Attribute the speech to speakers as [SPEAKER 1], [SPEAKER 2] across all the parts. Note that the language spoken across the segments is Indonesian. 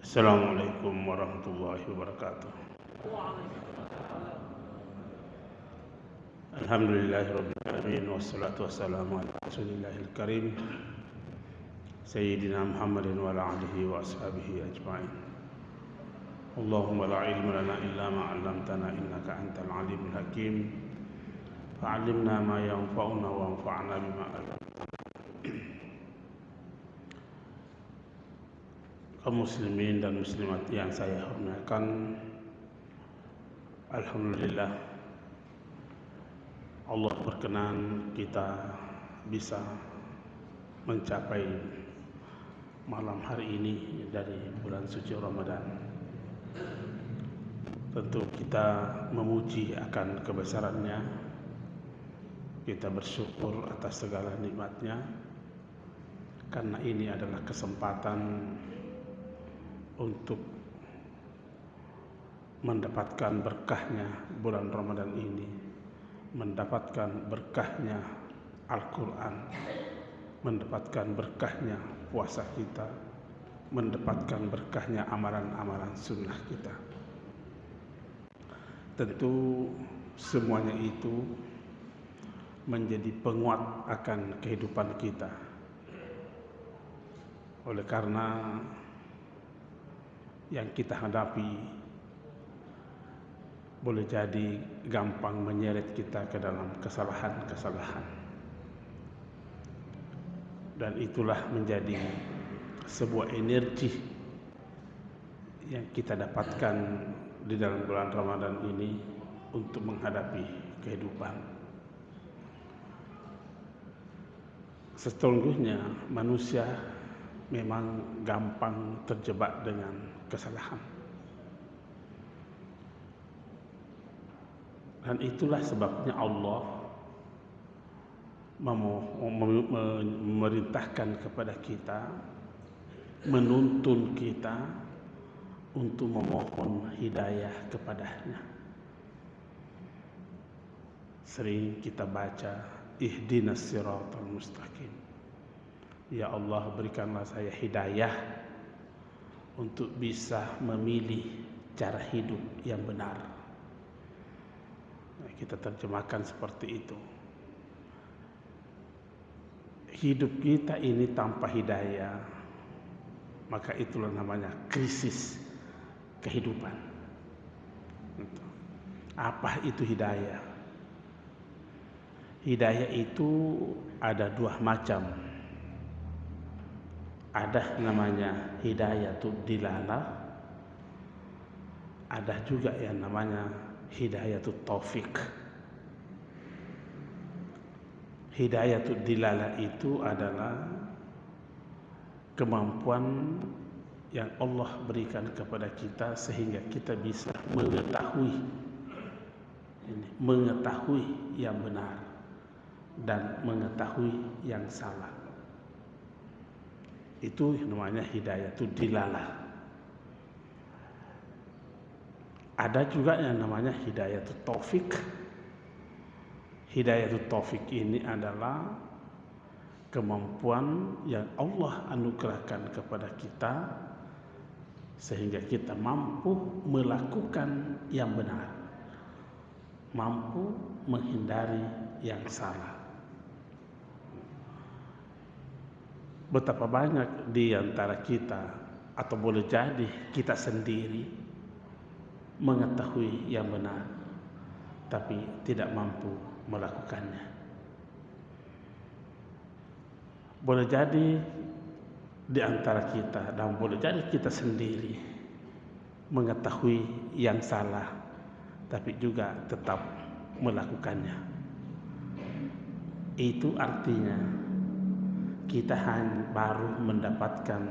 [SPEAKER 1] Assalamualaikum warahmatullahi wabarakatuh. Alhamdulillahirabbil alamin wassalatu wassalamu ala rasulillahil karim sayyidina Muhammadin wa ala alihi wa ashabihi ajma'in. Allahumma la ilma lana illa ma 'allamtana innaka antal alimul hakim. Fa'allimna ma yanfa'una wa anfa'na bima 'allamtana. Kaum muslimin dan muslimat yang saya hormatkan, alhamdulillah Allah berkenan kita bisa mencapai malam hari ini dari bulan suci Ramadan. Tentu kita memuji akan kebesarannya, kita bersyukur atas segala nikmatnya, karena ini adalah kesempatan untuk mendapatkan berkahnya bulan Ramadan ini, mendapatkan berkahnya Al-Quran, mendapatkan berkahnya puasa kita, mendapatkan berkahnya amalan-amalan sunnah kita. Tentu semuanya itu menjadi penguat akan kehidupan kita. Oleh karena yang kita hadapi boleh jadi gampang menyeret kita ke dalam kesalahan-kesalahan, dan itulah menjadi sebuah energi yang kita dapatkan di dalam bulan Ramadan ini untuk menghadapi kehidupan. Sesungguhnya manusia memang gampang terjebak dengan kesalahan, dan itulah sebabnya Allah memerintahkan kepada kita, menuntun kita untuk memohon hidayah kepadanya. Sering kita baca, ihdinas siratal mustaqim. Ya Allah, berikanlah saya hidayah untuk bisa memilih cara hidup yang benar. Nah, kita terjemahkan seperti itu. Hidup kita ini tanpa hidayah, maka itulah namanya krisis kehidupan. Apa itu hidayah? Hidayah itu ada dua macam. Ada namanya hidayatul dilalah, ada juga yang namanya hidayatul taufik. Hidayatul dilalah itu adalah kemampuan yang Allah berikan kepada kita sehingga kita bisa mengetahui yang benar dan mengetahui yang salah. Itu namanya hidayatul dilalah. Ada juga yang namanya hidayatul taufik. Hidayatul taufik ini adalah kemampuan yang Allah anugerahkan kepada kita sehingga kita mampu melakukan yang benar, mampu menghindari yang salah. Betapa banyak di antara kita, atau boleh jadi kita sendiri, mengetahui yang benar tapi tidak mampu melakukannya. Boleh jadi di antara kita, dan boleh jadi kita sendiri, mengetahui yang salah tapi juga tetap melakukannya. Itu artinya kita hanya baru mendapatkan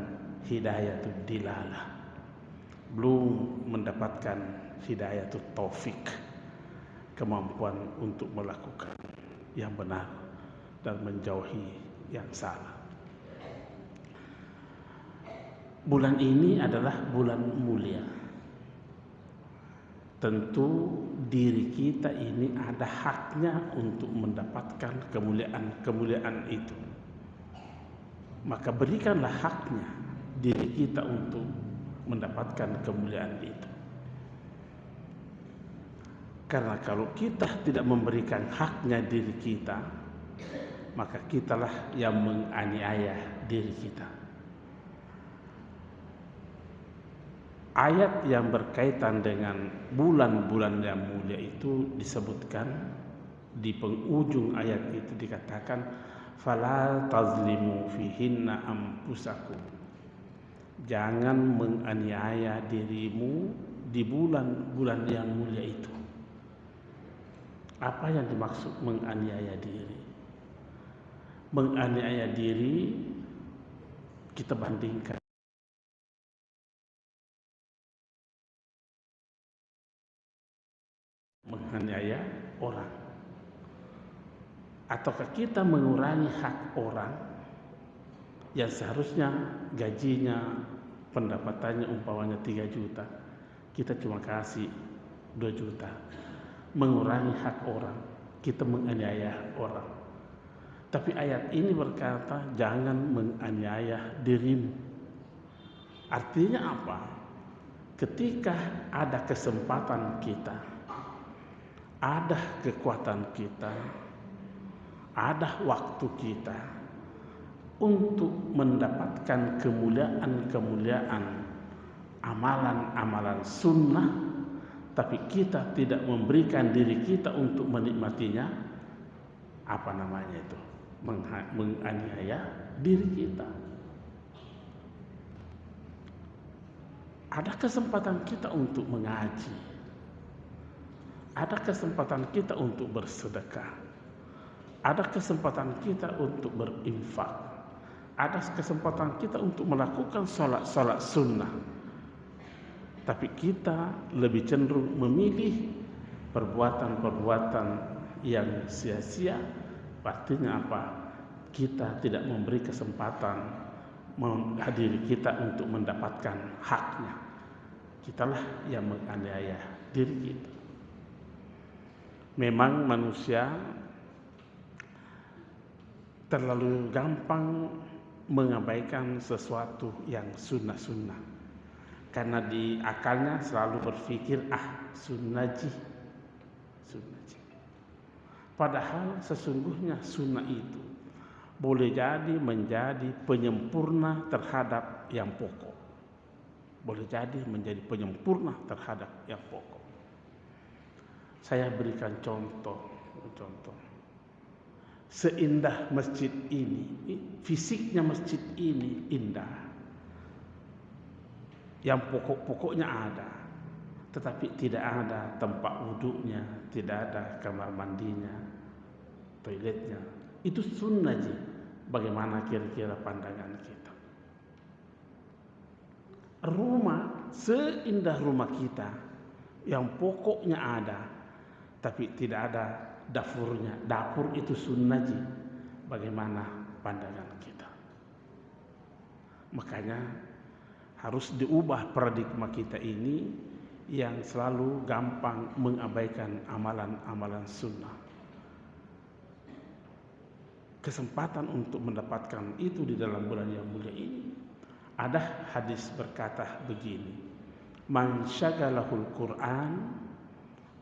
[SPEAKER 1] hidayatul dilalah, belum mendapatkan hidayatul taufik, kemampuan untuk melakukan yang benar dan menjauhi yang salah. Bulan ini adalah bulan mulia. Tentu diri kita ini ada haknya untuk mendapatkan kemuliaan-kemuliaan itu. Maka berikanlah haknya diri kita untuk mendapatkan kemuliaan itu. Karena kalau kita tidak memberikan haknya diri kita, maka kitalah yang menganiaya diri kita. Ayat yang berkaitan dengan bulan-bulan yang mulia itu disebutkan di penghujung ayat itu dikatakan fala tazlimu fihinna anfusakum. Jangan menganiaya dirimu di bulan-bulan yang mulia itu. Apa yang dimaksud menganiaya diri? Menganiaya diri kita bandingkan menganiaya orang. Ataukah kita mengurangi hak orang yang seharusnya gajinya, pendapatannya umpamanya 3 juta, kita cuma kasih 2 juta. Mengurangi hak orang, kita menganiaya orang. Tapi ayat ini berkata jangan menganiaya dirimu. Artinya apa? Ketika ada kesempatan kita, ada kekuatan kita, ada waktu kita untuk mendapatkan kemuliaan-kemuliaan, amalan-amalan sunnah, tapi kita tidak memberikan diri kita untuk menikmatinya, apa namanya itu? Menganiaya diri kita. Ada kesempatan kita untuk mengaji, ada kesempatan kita untuk bersedekah, ada kesempatan kita untuk berinfak, ada kesempatan kita untuk melakukan sholat sunnah. Tapi kita lebih cenderung memilih perbuatan-perbuatan yang sia-sia. Artinya apa? Kita tidak memberi kesempatan menghadiri kita untuk mendapatkan haknya. Kitalah yang menganiaya diri kita. Memang manusia terlalu gampang mengabaikan sesuatu yang sunnah-sunnah. Karena di akalnya selalu berpikir sunnah ji. Padahal sesungguhnya sunnah itu boleh jadi menjadi penyempurna terhadap yang pokok. Boleh jadi menjadi penyempurna terhadap yang pokok. Saya berikan contoh. Seindah masjid ini, fisiknya masjid ini indah. Yang pokok-pokoknya ada, tetapi tidak ada tempat wuduknya, tidak ada kamar mandinya, toiletnya. Itu sunnah ji. Bagaimana kira-kira pandangan kita? Rumah, seindah rumah kita, yang pokoknya ada, tapi tidak ada dapurnya. Dapur itu sunnah ji. Bagaimana pandangan kita? Makanya harus diubah paradigma kita ini yang selalu gampang mengabaikan amalan-amalan sunnah. Kesempatan untuk mendapatkan itu di dalam bulan yang mulia ini. Ada hadis berkata begini, man syagalahul Qur'an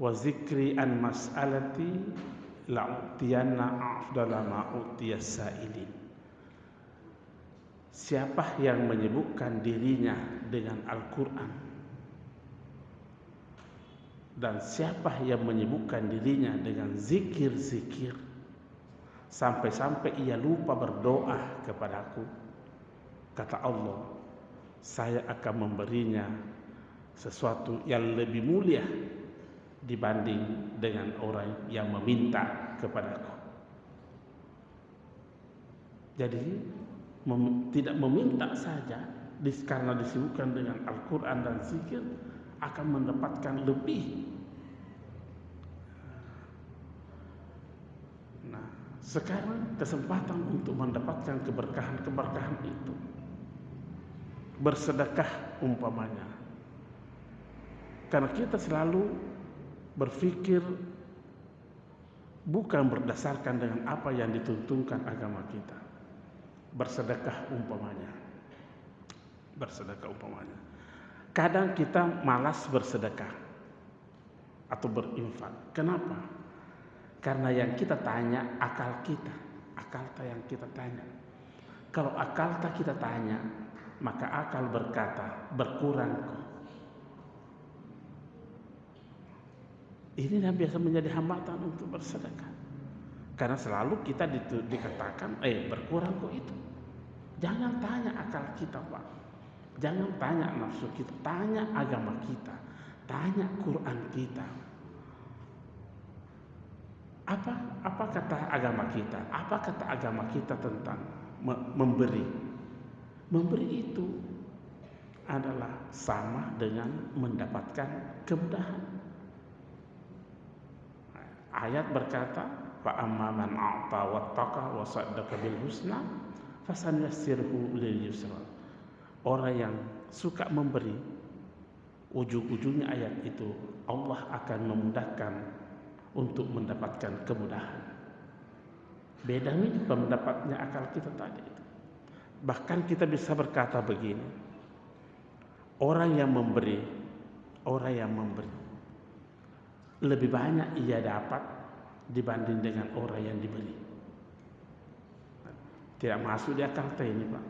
[SPEAKER 1] wa zikri an mas'alati la'utiyanna afdala ma'utiyas sa'ilin. Siapa yang menyibukkan dirinya dengan Al-Quran dan siapa yang menyibukkan dirinya dengan zikir-zikir sampai-sampai ia lupa berdoa kepadaku, kata Allah, saya akan memberinya sesuatu yang lebih mulia dibanding dengan orang yang meminta kepadaku. Jadi tidak meminta saja karena disibukkan dengan Al-Quran dan zikir akan mendapatkan lebih. Nah, sekarang kesempatan untuk mendapatkan keberkahan itu, bersedekah umpamanya. Karena kita selalu berpikir bukan berdasarkan dengan apa yang dituntunkan agama kita. Bersedekah umpamanya. Kadang kita malas bersedekah atau berinfak. Kenapa? Karena yang kita tanya akal kita, yang kita tanya. Kalau akal kita tanya, maka akal berkata berkurang kok. Ini yang biasa menjadi hambatan untuk bersedekah. Karena selalu kita dikatakan, berkurang kok itu. Jangan tanya akal kita, Pak. Jangan tanya nafsu kita, tanya agama kita, tanya Quran kita. Apa kata agama kita? Apa kata agama kita tentang memberi? Memberi itu adalah sama dengan mendapatkan kemudahan. Ayat berkata, fa amma man a'ta wattaqa wa saddaqa bil husna fasanuyassirhu lil yusra. Orang yang suka memberi, ujung-ujungnya ayat itu Allah akan memudahkan untuk mendapatkan kemudahan. Beda nih pendapatnya akal kita tadi itu. Bahkan kita bisa berkata begini, orang yang memberi lebih banyak ia dapat dibanding dengan orang yang diberi. Tidak masuk di akal kita ini, Pak.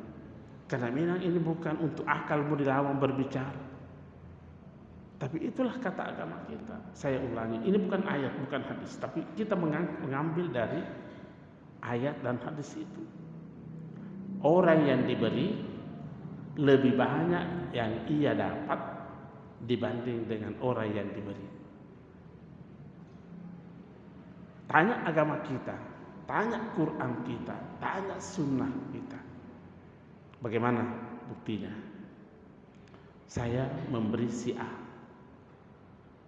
[SPEAKER 1] Karena memang ini bukan untuk akalmu dilawan berbicara. Tapi itulah kata agama kita. Saya ulangi, ini bukan ayat, bukan hadis, tapi kita mengambil dari ayat dan hadis itu. Orang yang diberi lebih banyak yang ia dapat dibanding dengan orang yang diberi. Tanya agama kita, tanya Quran kita, tanya sunnah kita. Bagaimana buktinya? Saya memberi si A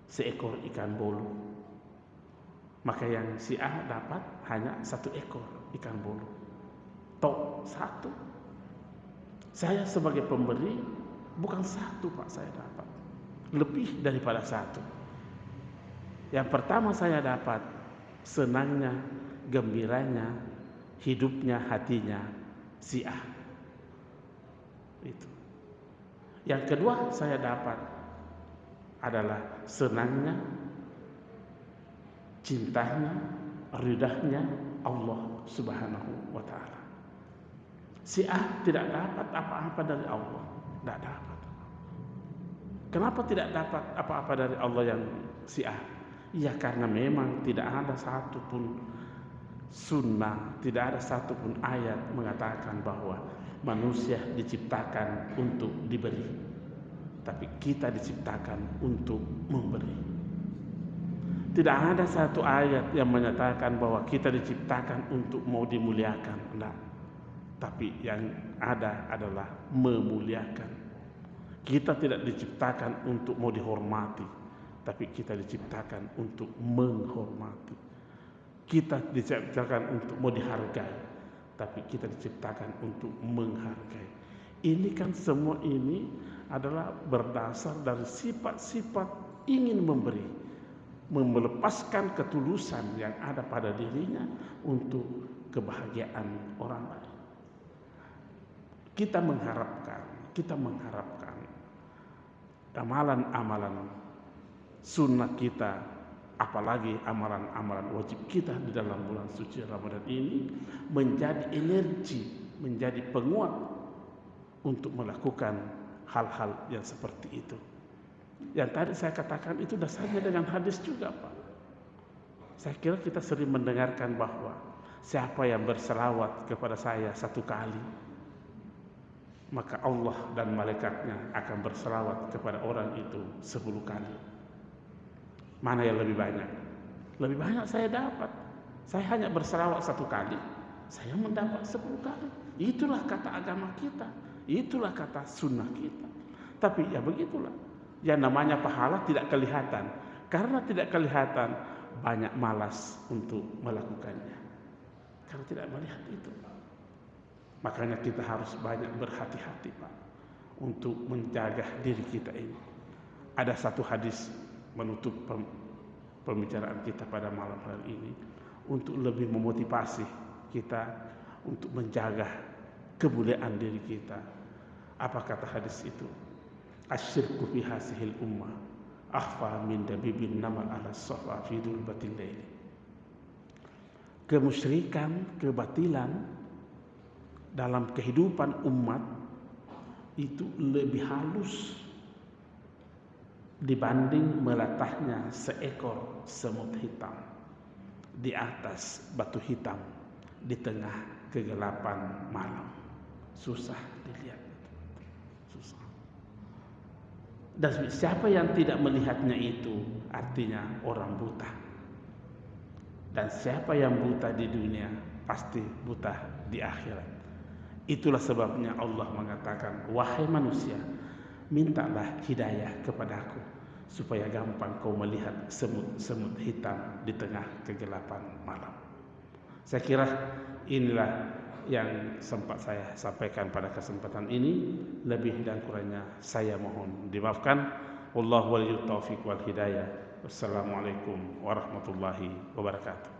[SPEAKER 1] seekor ikan bolu, maka yang si A dapat hanya 1 ekor ikan bolu. Tok 1. Saya sebagai pemberi bukan 1, Pak, saya dapat lebih daripada 1. Yang pertama saya dapat senangnya, gembiranya, hidupnya, hatinya si A. Itu. Yang kedua saya dapat adalah senangnya, cintanya, ridahnya Allah Subhanahu wa ta'ala. Si A tidak dapat apa-apa dari Allah, tidak dapat. Kenapa tidak dapat apa-apa dari Allah yang si A? Ya karena memang tidak ada satupun sunnah, tidak ada satupun ayat mengatakan bahwa manusia diciptakan untuk diberi, tapi kita diciptakan untuk memberi. Tidak ada satu ayat yang menyatakan bahwa kita diciptakan untuk mau dimuliakan, enggak. Tapi yang ada adalah memuliakan. Kita tidak diciptakan untuk mau dihormati, tapi kita diciptakan untuk menghormati. Kita diciptakan untuk mau dihargai, tapi kita diciptakan untuk menghargai. Ini kan semua ini adalah berdasar dari sifat-sifat ingin memberi, melepaskan ketulusan yang ada pada dirinya untuk kebahagiaan orang lain. Kita mengharapkan amalan-amalan sunnah kita, apalagi amalan-amalan wajib kita di dalam bulan suci Ramadan ini menjadi energi, menjadi penguat untuk melakukan hal-hal yang seperti itu. Yang tadi saya katakan itu dasarnya dengan hadis juga, Pak. Saya kira kita sering mendengarkan bahwa siapa yang berselawat kepada saya 1 kali, maka Allah dan malaikatnya akan berselawat kepada orang itu 10 kali. Mana yang lebih banyak? Lebih banyak saya dapat. Saya hanya berselawat 1 kali, saya mendapat 10 kali. Itulah kata agama kita, itulah kata sunnah kita. Tapi ya begitulah, yang namanya pahala tidak kelihatan. Karena tidak kelihatan, banyak malas untuk melakukannya, karena tidak melihat itu. Makanya kita harus banyak berhati-hati, Pak, untuk menjaga diri kita ini. Ada satu hadis menutup pembicaraan kita pada malam hari ini untuk lebih memotivasi kita untuk menjaga kemuliaan diri kita. Apa kata hadis itu? asyirku fi hasihil ummah akhfa min dabibin namal ala safa fi dulbatil lail. Kemusyrikan, kebatilan dalam kehidupan umat itu lebih halus dibanding melatahnya seekor semut hitam di atas batu hitam di tengah kegelapan malam. Susah dilihat, susah. Dan siapa yang tidak melihatnya itu artinya orang buta. Dan siapa yang buta di dunia pasti buta di akhirat. Itulah sebabnya Allah mengatakan, wahai manusia, mintalah hidayah kepadaku supaya gampang kau melihat semut-semut hitam di tengah kegelapan malam. Saya kira inilah yang sempat saya sampaikan pada kesempatan ini. Lebih dan kurangnya saya mohon dimaafkan. Wallahu waliyut taufiq wal hidayah. Wassalamualaikum warahmatullahi wabarakatuh.